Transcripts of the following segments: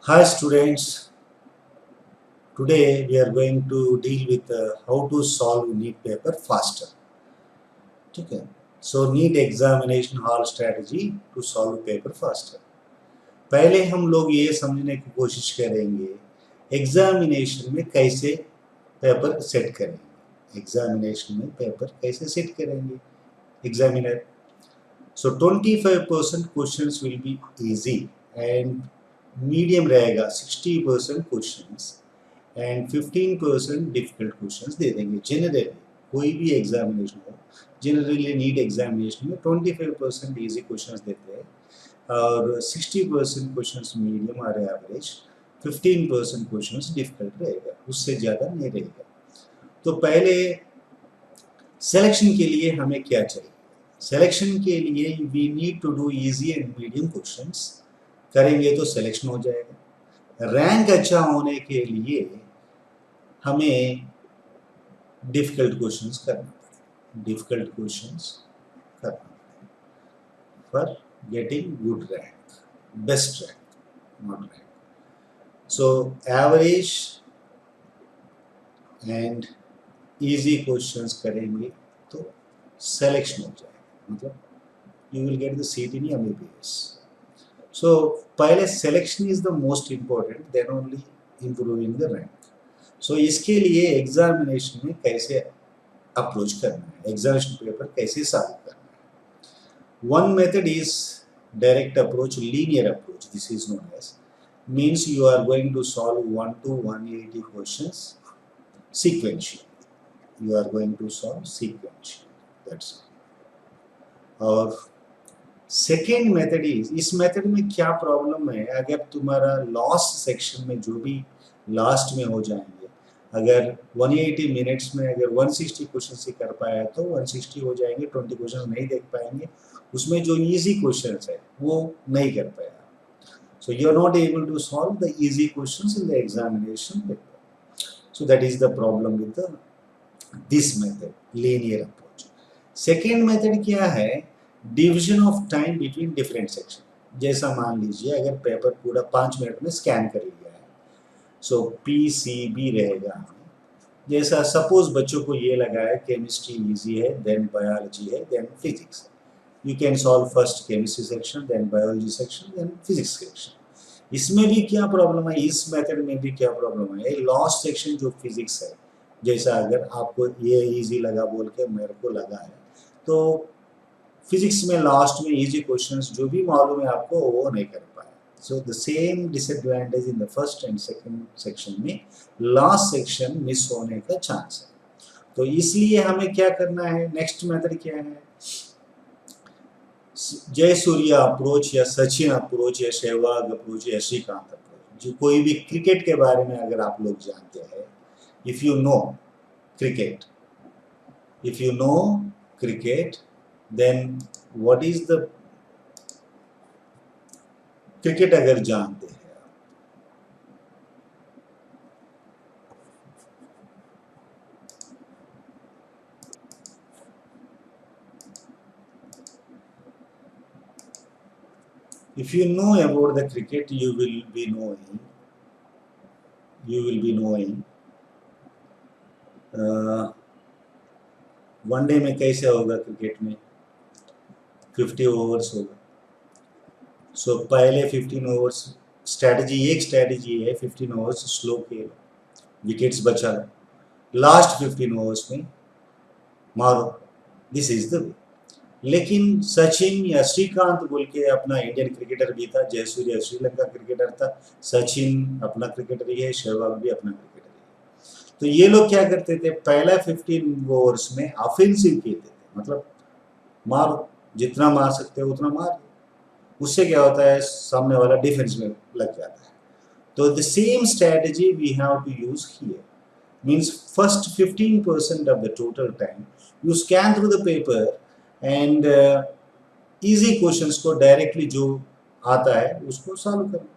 Hi students, today we are going to deal with how to solve NEET paper faster. ठीक है? So NEET examination hall strategy to solve paper faster. पहले हम लोग ये समझने की कोशिश करेंगे एग्जामिनेशन में कैसे पेपर सेट करेंगे एग्जामिनेशन में पेपर कैसे सेट करेंगे examiner So 25% questions will be easy and medium रहेगा 60% questions एंड 15% डिफिकल्ट क्वेश्चंस दे देंगे जनरली कोई भी एग्जामिनेशन हो जनरली नीट एग्जामिनेशन में 25% इजी क्वेश्चंस देते हैं और 60% क्वेश्चंस मीडियम और एवरेज 15% क्वेश्चंस डिफिकल्ट रहेगा उससे ज़्यादा नहीं रहेगा तो पहले सिलेक्शन के लिए हमें क्या चाहिए सिलेक्शन के लिए we need to do easy and medium questions करेंगे तो सिलेक्शन हो जाएगा रैंक अच्छा होने के लिए हमें डिफिकल्ट क्वेश्चंस करना पड़ेगा डिफिकल्ट क्वेश्चंस करना for getting good rank best rank not rank so average and easy questions करेंगे तो सिलेक्शन हो जाएगा मतलब you will get the seat in MBBS so पहले selection is the most important then only improving the rank so इसके लिए examination में कैसे अप्रोच करना है एग्जामिनेशन पेपर कैसे सॉल्व करना है one method is direct approach linear approach this is known as means you are going to solve 1 to 180 questions sequentially you are going to solve sequentially that's all और second method is इस method में क्या problem है अगर तुम्हारा last section में जो भी लास्ट में हो जाएंगे अगर 180 मिनट्स में अगर 160 क्वेश्चन ही कर पाया तो 160 हो जाएंगे 20 क्वेश्चन नहीं देख पाएंगे उसमें जो इजी क्वेश्चन है वो नहीं कर पाया so you are not able to solve the easy questions in the examination paper so that is the problem with the this method linear approach second method क्या है division of time between different section जैसा मान लीजिए अगर paper पूरा 5 minute में scan कर लिया है सो PCB रहेगा जैसा सपोज बच्चों को ये लगा है केमिस्ट्री इजी है देन बायोलॉजी है then physics you can solve first chemistry section then biology section then physics section इसमें भी क्या प्रॉब्लम है इस मेथड में भी क्या प्रॉब्लम है लास्ट सेक्शन जो फिजिक्स है जैसा अगर आपको ये इजी लगा बोल के मेरे को लगा है तो फिजिक्स में लास्ट में इजी क्वेश्चंस जो भी मालूम है आपको वो नहीं कर पाए so the same disadvantage in the first and second section में लास्ट सेक्शन मिस होने का चांस है तो इसलिए हमें क्या करना है नेक्स्ट मेथड क्या है जय सूर्या अप्रोच या सचिन अप्रोच या सहवाग अप्रोच या श्रीकांत अप्रोच जो कोई भी क्रिकेट के बारे में अगर आप लोग जानते हैं if you know cricket if you know cricket then what is the cricket अगर जानते हैं if you know about the cricket you will be knowing one day में कैसे होगा क्रिकेट में 50 ओवर्स होगा सो पहले 15 ओवर्स स्ट्रैटेजी एक स्ट्रैटेजी है 15 ओवर्स स्लो खेलो विकेट्स बचा लास्ट 15 ओवर्स में मारो दिस इज द वे लेकिन सचिन या श्रीकांत बोल के अपना इंडियन क्रिकेटर भी था जयसूर्या श्रीलंका क्रिकेटर था सचिन अपना क्रिकेटर ही है सहवाग भी अपना क्रिकेटर है तो ये लोग क्या करते थे पहला 15 ओवर्स में ऑफेंसिव खेलते थे मतलब मारो जितना मार सकते हो उतना मार उससे क्या होता है सामने वाला डिफेंस में लग जाता है तो the same strategy we have to use here means first 15% of the total time you scan through the paper and easy questions को डायरेक्टली जो आता है उसको सॉल्व करो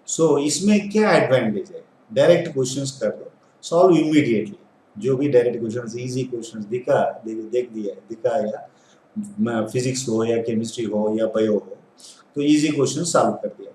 सो इसमें क्या एडवांटेज है डायरेक्ट क्वेश्चंस कर दो सॉल्व इमीडिएटली जो भी डायरेक्ट क्वेश्चंस इजी क्वेश्चंस देख दिखाया फिजिक्स हो या केमिस्ट्री हो या बायो हो तो इजी क्वेश्चन सॉल्व कर दिया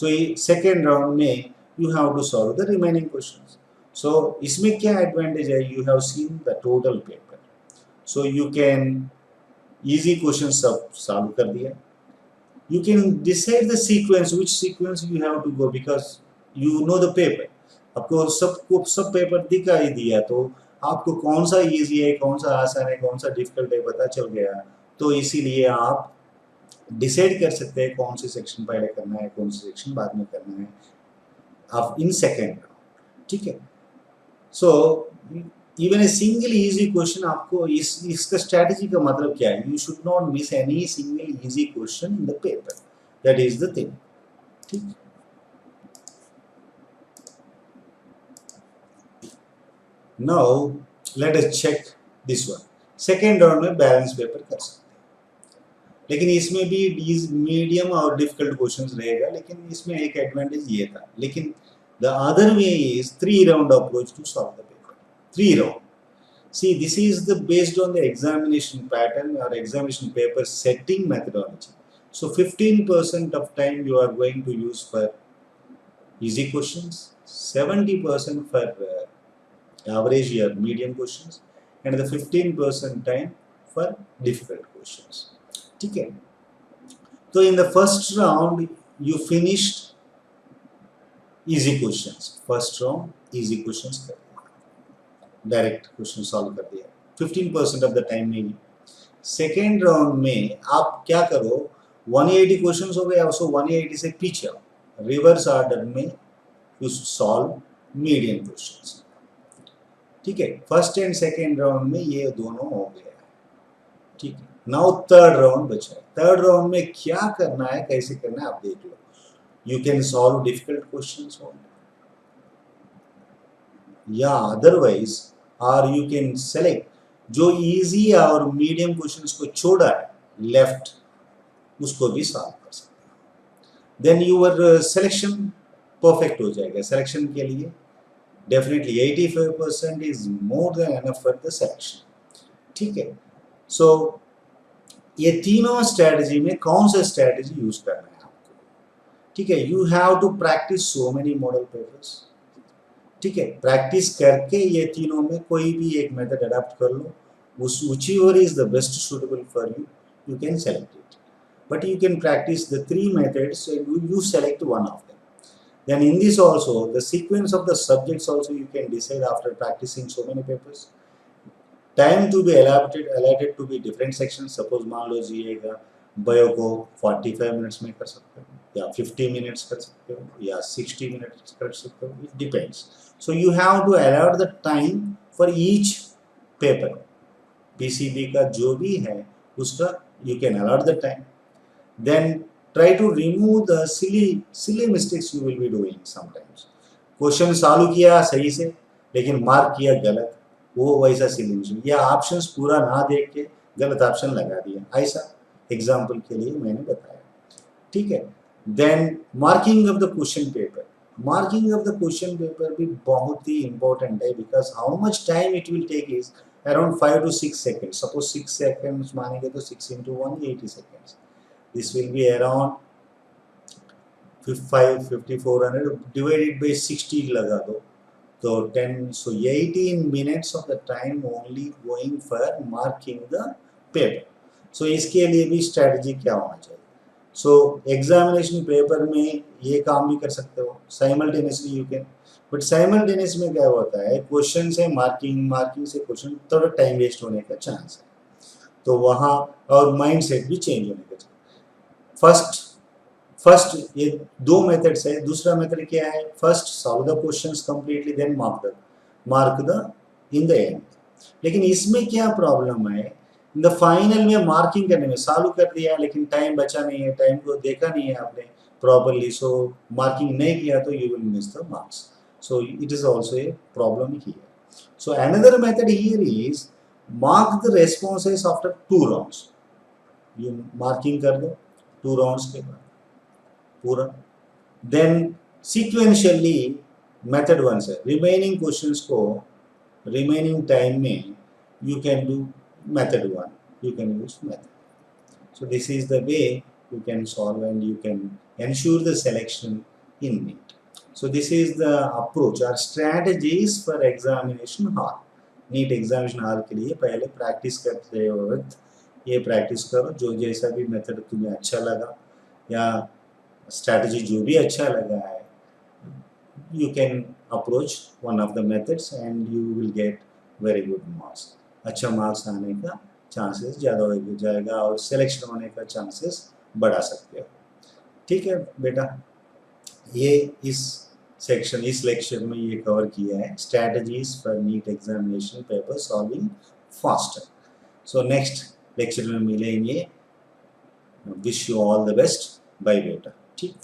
सो सेकेंड राउंड में you have to solve the remaining questions. So इसमें क्या advantage है? You have seen the total paper, so you can easy questions सब solve कर दिया. You can decide the sequence, which sequence you have to go, because you know the paper. आपको सब paper दिखाई दिया, तो आपको कौन सा इजी है, कौन सा आसान है, कौन सा डिफिकल्ट है पता चल गया. तो इसीलिए आप डिसाइड कर सकते हैं कौन सी सेक्शन पहले करना है, कौन सी सेक्शन बाद में करना है आप इन सेकेंड राउंड. ठीक है. So even a single easy question आपको इसका स्ट्रेटजी का मतलब क्या है? You should not miss any single easy question in the paper. That is the thing. ठीक. Now let us check this one. Second round में बैलेंस पेपर कर सकते हैं, लेकिन इसमें भी मीडियम और डिफिकल्ट क्वेश्चंस रहेगा. लेकिन इसमें एक एडवांटेज ये था. लेकिन the other way is 3-round approach to solve the paper. 3-round. See, this is the based on the examination pattern or examination paper setting methodology. So 15% of time you are going to use for easy questions, 70% for average or medium questions, and the 15% time for difficult questions. Okay. So in the first round you finished easy questions. First round easy questions कर दिया, direct question solve कर दिया 15% of the time में. Second round में आप क्या करो, 180 questions हो गए, सो 180 से पीछे रिवर्स ऑर्डर में यू सॉल्व मीडियम क्वेश्चंस. ठीक है. फर्स्ट एंड सेकेंड राउंड में ये दोनों हो गया. ठीक है. नाउ थर्ड राउंड बचा है. थर्ड राउंड में क्या करना है, कैसे करना है आप देख लो. You can solve difficult questions only. Yeah, otherwise, or you can select जो easy और medium questions को छोड़ा है left, उसको भी solve कर सकते हैं. Then your selection perfect हो जाएगा. Selection के लिए definitely 85% is more than enough for the selection. ठीक है. So ये तीनों strategy में कौन सा strategy use करना है? ठीक है. You have to practice so many model papers. ठीक है. प्रैक्टिस करके ये तीनों में कोई भी एक मेथड अडॉप्ट कर लो. whichever is the best suitable for you, you can select it. But you can practice the 3 methods and you select one of them. Then in this also, the sequence of the subjects also you can decide after practicing so many papers. Time to be allotted to be different sections. Suppose मान लो GA का bio को 45 minutes में कर सकते हो, या 50 minutes कर सकते हो, या 60 मिनट्स कर सकते हो. It depends. So you have to allot the time for each paper. PCB का जो भी है उसका you can allot the time. Then try to remove the silly mistakes you will be doing sometimes. Question solve किया सही से लेकिन mark किया गलत, वो वैसा सिली मिस्टेक, या ऑप्शंस पूरा ना देख के गलत ऑप्शन लगा दिया, ऐसा एग्जाम्पल के लिए मैंने बताया. ठीक है. Then marking of the question paper. Marking of the question paper भी बहुत ही इंपॉर्टेंट है, because how much time it will take is around 5 to 6 seconds. Suppose 6 seconds मानेंगे तो 6 into 1 80 seconds. This will be around 5400 divided by 60 लगा दो तो 10. so 18 minutes of the time only going for marking the paper. सो इसके लिए भी strategy क्या होना चाहिए? सो एग्जामिनेशन पेपर में ये काम भी कर सकते हो simultaneously you can. But simultaneous में क्या होता है, क्वेश्चन से मार्किंग से क्वेश्चन, थोड़ा टाइम वेस्ट होने का चांस है. तो वहाँ और माइंड सेट भी चेंज होने का चांस. फर्स्ट ये 2 मेथड्स है. दूसरा मेथड क्या है? First solve the questions completely, then mark the in the end. लेकिन इसमें क्या प्रॉब्लम है, इन द फाइनल में मार्किंग करने में सॉल्व कर दिया लेकिन टाइम बचा नहीं है, टाइम को देखा नहीं है आपने प्रॉपर्ली, सो मार्किंग नहीं किया तो you will miss the marks. So it is also a problem here. So another method here is mark the responses after 2 rounds. ये मार्किंग कर दो 2 राउंड्स के बाद पूरा. देन सीक्वेंशियली मेथड 1 से रिमेनिंग क्वेश्चंस को रिमेनिंग टाइम में you can do method 1, you can use method. So this is the way you can solve and you can ensure the selection in NEET. So this is the approach or strategies for examination hall. NEET examination hall के लिए पहले practice करते वक्त ये practice करो, जो जैसा भी मेथड तुम्हें अच्छा लगा या स्ट्रैटेजी जो भी अच्छा लगा है, you can approach one of the methods and you will get very good marks. अच्छा मार्क्स आने का चांसेस ज़्यादा हो जाएगा और सिलेक्शन होने का चांसेस बढ़ा सकते हो. ठीक है बेटा, ये इस सेक्शन इस लेक्चर में ये कवर किया है, strategies for NEET examination paper solving faster. So next lecture में मिलेंगे. Wish you all the best. Bye बेटा. ठीक.